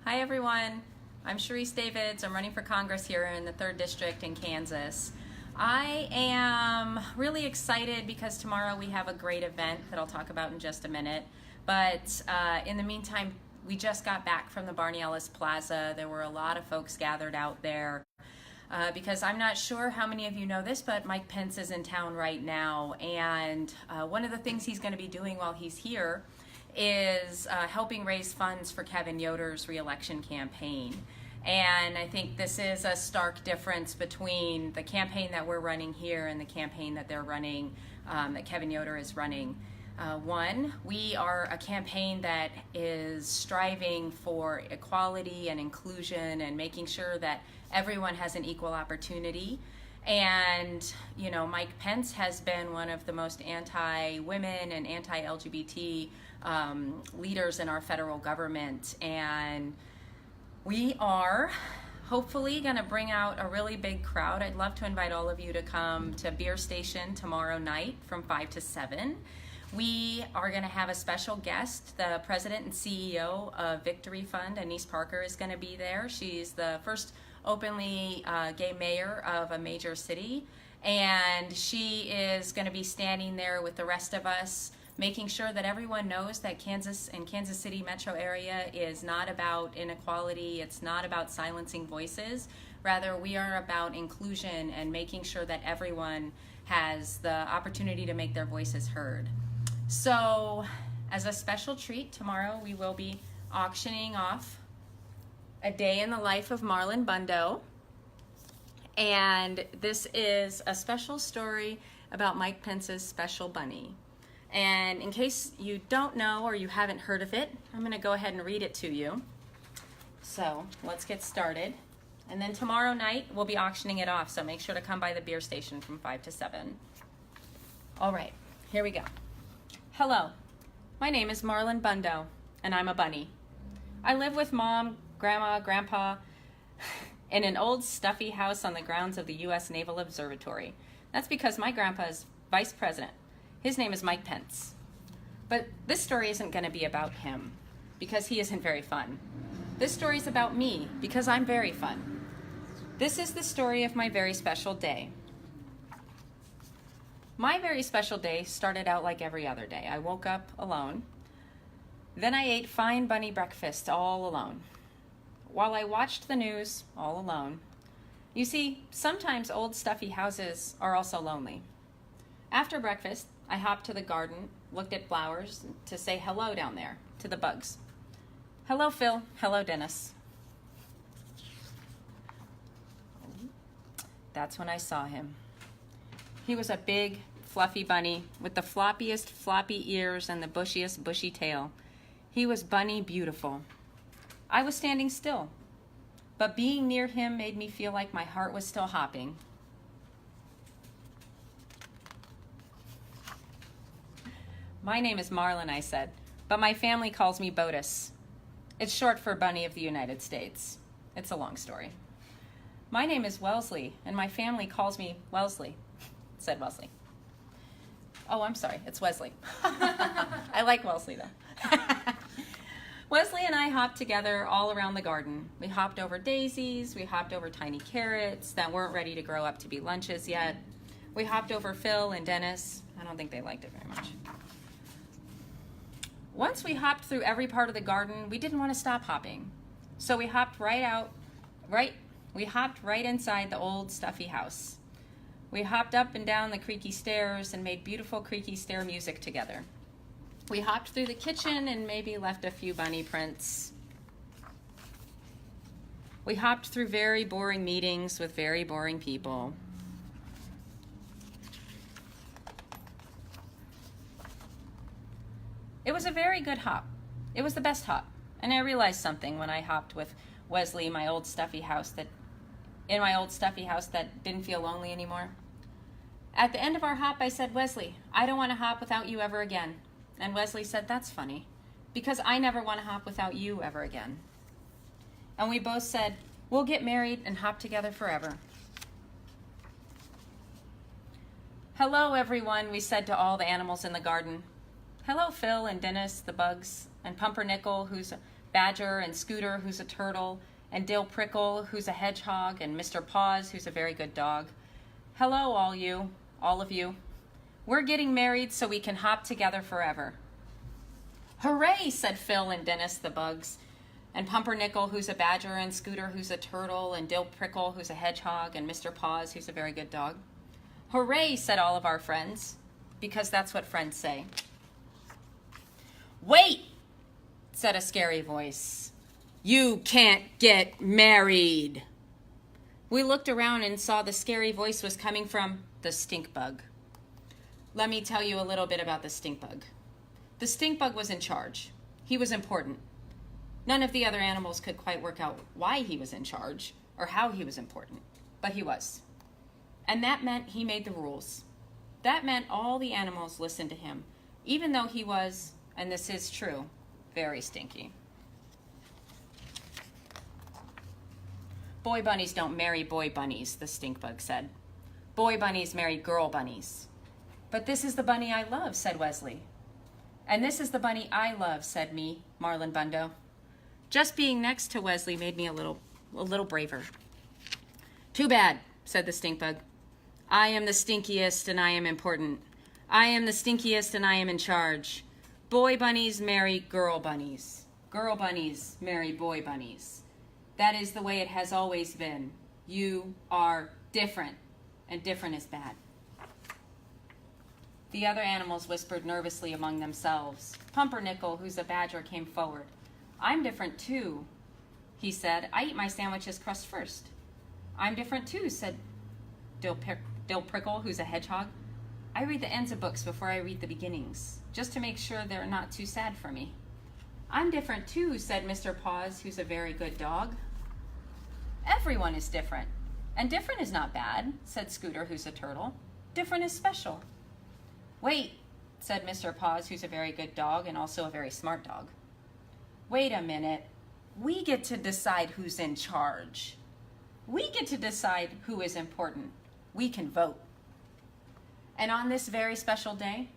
Hi everyone, I'm Sharice Davids. I'm running for Congress here in the 3rd District in Kansas. I am really excited because tomorrow we have a great event that I'll talk about in just a minute. But in the meantime, we just got back from the Barney Ellis Plaza. There were a lot of folks gathered out there. Because I'm not sure how many of you know this, but Mike Pence is in town right now, and one of the things he's going to be doing while he's here is helping raise funds for Kevin Yoder's re-election campaign. And I think this is a stark difference between the campaign that we're running here and the campaign that they're running, that Kevin Yoder is running. One, we are a campaign that is striving for equality and inclusion and making sure that everyone has an equal opportunity. And, you know, Mike Pence has been one of the most anti-women and anti-LGBT leaders in our federal government. And we are hopefully going to bring out a really big crowd. I'd love to invite all of you to come to Beer Station tomorrow night from 5 to 7. We are going to have a special guest. The president and CEO of Victory Fund, Anise Parker, is going to be there. She's the first openly gay mayor of a major city, and she is going to be standing there with the rest of us, making sure that everyone knows that Kansas and Kansas City metro area is not about inequality. It's not about silencing voices. Rather, we are about inclusion and making sure that everyone has the opportunity to make their voices heard. So, as a special treat, tomorrow we will be auctioning off A Day in the Life of Marlon Bundo. And this is a special story about Mike Pence's special bunny. And in case you don't know or you haven't heard of it, I'm going to go ahead and read it to you. So let's get started. And then tomorrow night we'll be auctioning it off, so make sure to come by the beer station from 5 to 7. All right, here we go. Hello, my name is Marlon Bundo, and I'm a bunny. I live with Mom, Grandma, Grandpa, in an old stuffy house on the grounds of the U.S. Naval Observatory. That's because my grandpa is vice president. His name is Mike Pence. But this story isn't going to be about him, because he isn't very fun. This story is about me, because I'm very fun. This is the story of my very special day. My very special day started out like every other day. I woke up alone. Then I ate fine bunny breakfast all alone, while I watched the news all alone. You see, sometimes old stuffy houses are also lonely. After breakfast, I hopped to the garden, looked at flowers to say hello down there to the bugs. Hello, Phil. Hello, Dennis. That's when I saw him. He was a big, fluffy bunny with the floppiest floppy ears and the bushiest bushy tail. He was bunny beautiful. I was standing still, but being near him made me feel like my heart was still hopping. My name is Marlon, I said, but my family calls me Botus. It's short for Bunny of the United States. It's a long story. My name is Wellesley, and my family calls me Wellesley, said Wellesley. Oh, I'm sorry, it's Wesley. I like Wellesley, though. Wesley and I hopped together all around the garden. We hopped over daisies, we hopped over tiny carrots that weren't ready to grow up to be lunches yet. We hopped over Phil and Dennis. I don't think they liked it very much. Once we hopped through every part of the garden, we didn't want to stop hopping. So we hopped right inside the old stuffy house. We hopped up and down the creaky stairs and made beautiful creaky stair music together. We hopped through the kitchen and maybe left a few bunny prints. We hopped through very boring meetings with very boring people. It was a very good hop. It was the best hop. And I realized something when I hopped with Wesley in my old stuffy house that didn't feel lonely anymore. At the end of our hop, I said, Wesley, I don't want to hop without you ever again. And Wesley said, that's funny, because I never want to hop without you ever again. And we both said, we'll get married and hop together forever. Hello, everyone, we said to all the animals in the garden. Hello, Phil and Dennis, the bugs, and Pumpernickel, who's Badger, and Scooter, who's a turtle, and Dill Prickle, who's a hedgehog, and Mr. Paws, who's a very good dog. Hello, all of you. We're getting married so we can hop together forever. Hooray, said Phil and Dennis the bugs, and Pumpernickel, who's a badger, and Scooter, who's a turtle, and Dill Prickle, who's a hedgehog, and Mr. Paws, who's a very good dog. Hooray, said all of our friends, because that's what friends say. Wait, said a scary voice. You can't get married. We looked around and saw the scary voice was coming from the stink bug. Let me tell you a little bit about the stink bug. The stink bug was in charge. He was important. None of the other animals could quite work out why he was in charge or how he was important, but he was. And that meant he made the rules. That meant all the animals listened to him, even though he was, and this is true, very stinky. Boy bunnies don't marry boy bunnies, the stink bug said. Boy bunnies marry girl bunnies. But this is the bunny I love, said Wesley. And this is the bunny I love, said me, Marlon Bundo. Just being next to Wesley made me a little braver. Too bad, said the stink bug. I am the stinkiest and I am important. I am the stinkiest and I am in charge. Boy bunnies marry girl bunnies. Girl bunnies marry boy bunnies. That is the way it has always been. You are different, and different is bad. The other animals whispered nervously among themselves. Pumpernickel, who's a badger, came forward. I'm different too, he said. I eat my sandwiches crust first. I'm different too, said Dill Prickle, who's a hedgehog. I read the ends of books before I read the beginnings, just to make sure they're not too sad for me. I'm different too, said Mr. Paws, who's a very good dog. Everyone is different, and different is not bad, said Scooter, who's a turtle. Different is special. Wait, said Mr. Paws, who's a very good dog and also a very smart dog. Wait a minute. We get to decide who's in charge. We get to decide who is important. We can vote. And on this very special day,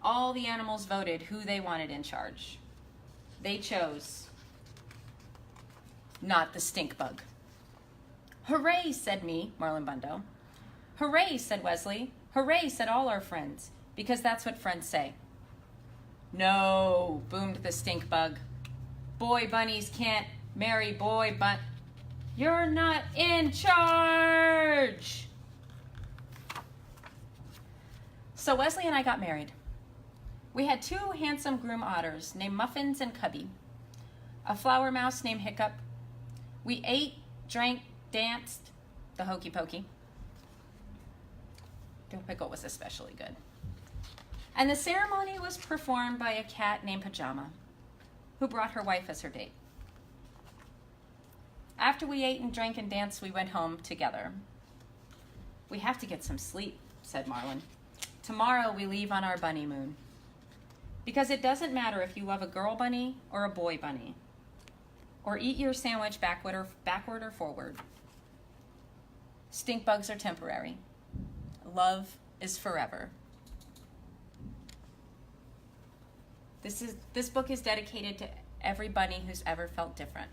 all the animals voted who they wanted in charge. They chose not the stink bug. Hooray, said me, Marlon Bundo. Hooray, said Wesley. Hooray, said all our friends, because that's what friends say. No, boomed the stink bug. Boy bunnies can't marry boy bun... You're not in charge! So Wesley and I got married. We had two handsome groom otters named Muffins and Cubby, a flower mouse named Hiccup. We ate, drank, danced, the hokey pokey. Dill Pickle was especially good. And the ceremony was performed by a cat named Pajama, who brought her wife as her date. After we ate and drank and danced, we went home together. We have to get some sleep, said Marlon. Tomorrow we leave on our bunny moon. Because it doesn't matter if you love a girl bunny or a boy bunny, or eat your sandwich backward or forward. Stink bugs are temporary. Love is forever. This book is dedicated to every bunny who's ever felt different.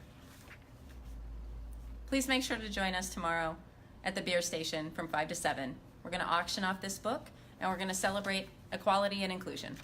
Please make sure to join us tomorrow at the beer station from 5 to 7. We're going to auction off this book, and we're going to celebrate equality and inclusion.